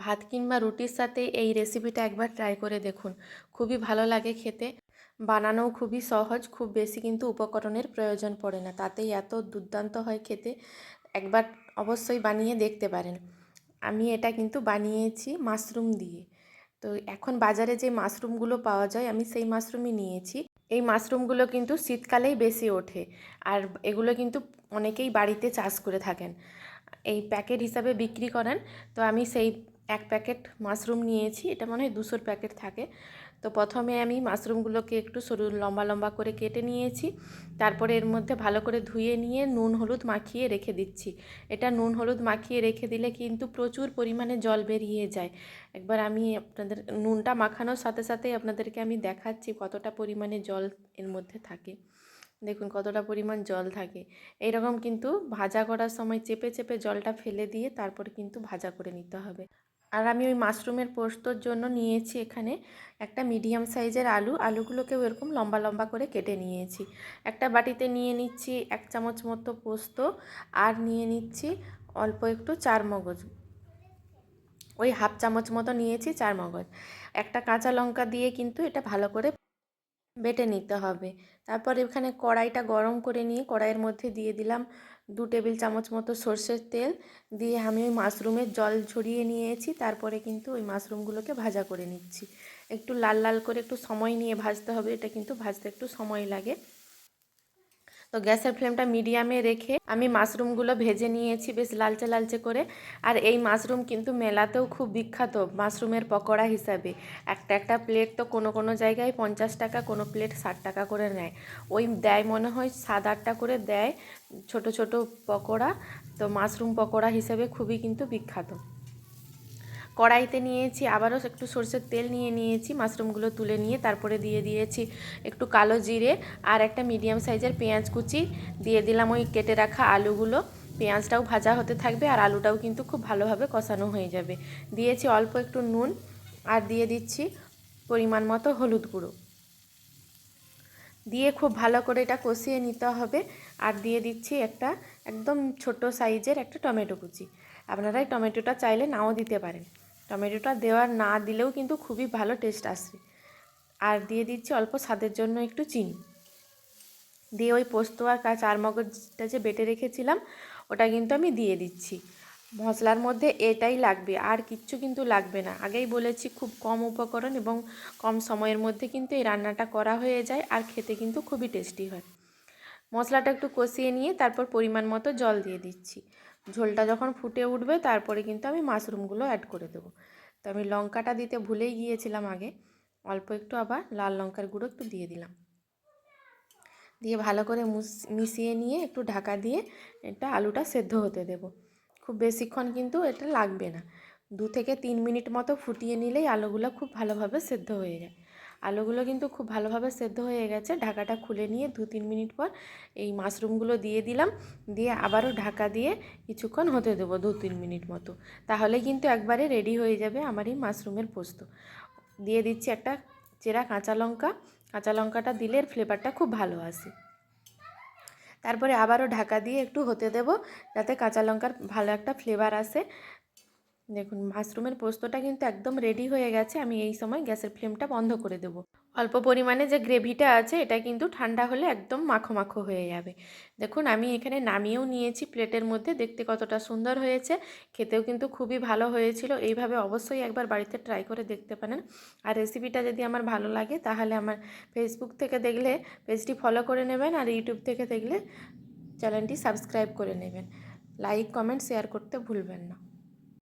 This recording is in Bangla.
ভাত কিংবা রুটির সাথে এই রেসিপিটা একবার ট্রাই করে দেখুন, খুবই ভালো লাগে খেতে। বানানোও খুবই সহজ, খুব বেশি কিন্তু উপকরণের প্রয়োজন পড়ে না, তাতেই এত দুর্দান্ত হয় খেতে। একবার অবশ্যই বানিয়ে দেখতে পারেন। আমি এটা কিন্তু বানিয়েছি মাশরুম দিয়ে। তো এখন বাজারে যে মাশরুমগুলো পাওয়া যায় আমি সেই মাশরুমই নিয়েছি। এই মাশরুমগুলো কিন্তু শীতকালেই বেশি ওঠে, আর এগুলো কিন্তু অনেকেই বাড়িতে চাষ করে থাকেন, এই প্যাকেট হিসাবে বিক্রি করেন। তো আমি সেই এক প্যাকেট মাশরুম নিয়েছি, এটা মনে হয় 200 প্যাকেট থাকে। তো প্রথমে আমি মাশরুমগুলোকে একটু সরু লম্বা লম্বা করে কেটে নিয়েছি, তারপরে এর মধ্যে ভালো করে ধুয়ে নিয়ে নুন হলুদ মাখিয়ে রেখে দিচ্ছি। এটা নুন হলুদ মাখিয়ে রেখে দিলে কিন্তু প্রচুর পরিমাণে জল বেরিয়ে যায়। একবার আমি আপনাদের নুনটা মাখানোর সাথে সাথেই আপনাদেরকে আমি দেখাচ্ছি কতটা পরিমাণে জল এর মধ্যে থাকে। দেখুন কতটা পরিমাণ জল থাকে। এইরকম কিন্তু ভাজা করার সময় চেপে চেপে জলটা ফেলে দিয়ে তারপর কিন্তু ভাজা করে নিতে হবে। আর আমি ওই মাশরুমের পোস্তর জন্য নিয়েছি এখানে একটা মিডিয়াম সাইজের আলুগুলোকেও এরকম লম্বা লম্বা করে কেটে নিয়েছি। একটা বাটিতে নিয়ে নিচ্ছি 1 চামচ মতো পোস্ত, আর নিয়ে নিচ্ছি অল্প একটু চারমগজ, ওই হাফ চামচ মতো নিয়েছি চারমগজ। একটা কাঁচা লঙ্কা দিয়ে কিন্তু এটা ভালো করে বেটে নিতে হবে। তারপর এখানে কড়াইটা গরম করে নিয়ে কড়াইয়ের মধ্যে দিয়ে দিলাম 2 টেবিল চামচ মতো সর্ষের তেল, দিয়ে আমি ওই মাশরুমের জল ঝরিয়ে নিয়েছি। তারপরে কিন্তু ওই মাশরুমগুলোকে ভাজা করে নিচ্ছি। একটু লাল লাল করে একটু সময় নিয়ে ভাজতে হবে, এটা কিন্তু ভাজতে একটু সময় লাগে। তো গ্যাসের ফ্লেমটা মিডিয়ামে রেখে আমি মাশরুমগুলো ভেজে নিয়েছি বেশ লালচে লালচে করে। আর এই মাশরুম কিন্তু মেলাতেও খুব বিখ্যাত মাশরুমের পকোড়া হিসাবে। একটা একটা প্লেট তো কোনো কোনো জায়গায় 50 টাকা, কোনো প্লেট 60 টাকা করে নেয়। ওই দেয় মনে হয় 7-8টা করে দেয় ছোট ছোট পকোড়া। তো মাশরুম পকোড়া হিসেবে খুবই কিন্তু বিখ্যাত। কড়াইতে নিয়েছি আবারও একটু সরষের তেল নিয়ে নিয়েছি, মাশরুমগুলো তুলে নিয়ে তারপরে দিয়ে দিয়েছি একটু কালো জিরে আর একটা মিডিয়াম সাইজের পেঁয়াজ কুচি, দিয়ে দিলাম ওই কেটে রাখা আলুগুলো। পেঁয়াজটাও ভাজা হতে থাকবে আর আলুটাও কিন্তু খুব ভালোভাবে কষানো হয়ে যাবে। দিয়েছি অল্প একটু নুন, আর দিয়ে দিচ্ছি পরিমাণ মতো হলুদ গুঁড়ো, দিয়ে খুব ভালো করে এটা কষিয়ে নিতে হবে। আর দিয়ে দিচ্ছি একটা একদম ছোট সাইজের একটা টমেটো কুচি। আপনারা এই টমেটোটা চাইলে নাও দিতে পারেন, টমেটোটা দেওয়ার না দিলেও কিন্তু খুবই ভালো টেস্ট আসবে। আর দিয়ে দিচ্ছি অল্প স্বাদের জন্য একটু চিনি, দিয়ে ওই পোস্ত আর চারমগজটা যে বেটে রেখেছিলাম ওটা কিন্তু আমি দিয়ে দিচ্ছি। মশলার মধ্যে এটাই লাগবে, আর কিচ্ছু কিন্তু লাগবে না। আগেই বলেছি খুব কম উপকরণ এবং কম সময়ের মধ্যে কিন্তু এই রান্নাটা করা হয়ে যায়, আর খেতে কিন্তু খুবই টেস্টি হয়। মশলাটা একটু কষিয়ে নিয়ে তারপর পরিমাণ মতো জল দিয়ে দিচ্ছি। ঝোলটা যখন ফুটে উঠবে তারপরে কিন্তু আমি মাশরুমগুলো অ্যাড করে দেবো। তো আমি লঙ্কাটা দিতে ভুলেই গিয়েছিলাম আগে, অল্প একটু আবার লাল লঙ্কার গুঁড়ো একটু দিয়ে দিলাম। দিয়ে ভালো করে মিশিয়ে নিয়ে একটু ঢাকা দিয়ে এটা আলুটা সেদ্ধ হতে দেব। খুব বেশিক্ষণ কিন্তু এটা লাগবে না, 2 থেকে 3 মিনিট মতো ফুটিয়ে নিলেই আলুগুলো খুব ভালোভাবে সেদ্ধ হয়ে যায়। আলুগুলো কিন্তু খুব ভালোভাবে সেদ্ধ হয়ে গেছে। ঢাকাটা খুলে নিয়ে 2-3 মিনিট পর এই মাশরুমগুলো দিয়ে দিলাম, দিয়ে আবারও ঢাকা দিয়ে কিছুক্ষণ হতে দেবো 2-3 মিনিট মতো। তাহলে কিন্তু একবারে রেডি হয়ে যাবে আমার এই মাশরুমের পোস্ত। দিয়ে দিচ্ছি একটা চেরা কাঁচা লঙ্কা, কাঁচা লঙ্কাটা দিলে এর ফ্লেভারটা খুব ভালো আসে। তারপরে আবারও ঢাকা দিয়ে একটু হতে দেব যাতে কাঁচা লঙ্কার ভালো একটা ফ্লেভার আসে। দেখুন মাশরুমের পোস্তটা কিন্তু একদম রেডি হয়ে গেছে। আমি এই সময় গ্যাসের ফ্লেমটা বন্ধ করে দেব। অল্প পরিমাণে যে গ্রেভিটা আছে এটা কিন্তু ঠান্ডা হলে একদম মাখো মাখো হয়ে যাবে। দেখুন আমি এখানে নামিয়েও নিয়েছি প্লেটের মধ্যে, দেখতে কতটা সুন্দর হয়েছে, খেতেও কিন্তু খুবই ভালো হয়েছিল। এইভাবে অবশ্যই একবার বাড়িতে ট্রাই করে দেখতে পারেন। আর রেসিপিটা যদি আমার ভালো লাগে তাহলে আমার ফেসবুক থেকে দেখলে পেজটি ফলো করে নেবেন, আর ইউটিউব থেকে দেখলে চ্যানেলটি সাবস্ক্রাইব করে নেবেন। লাইক কমেন্ট শেয়ার করতে ভুলবেন না।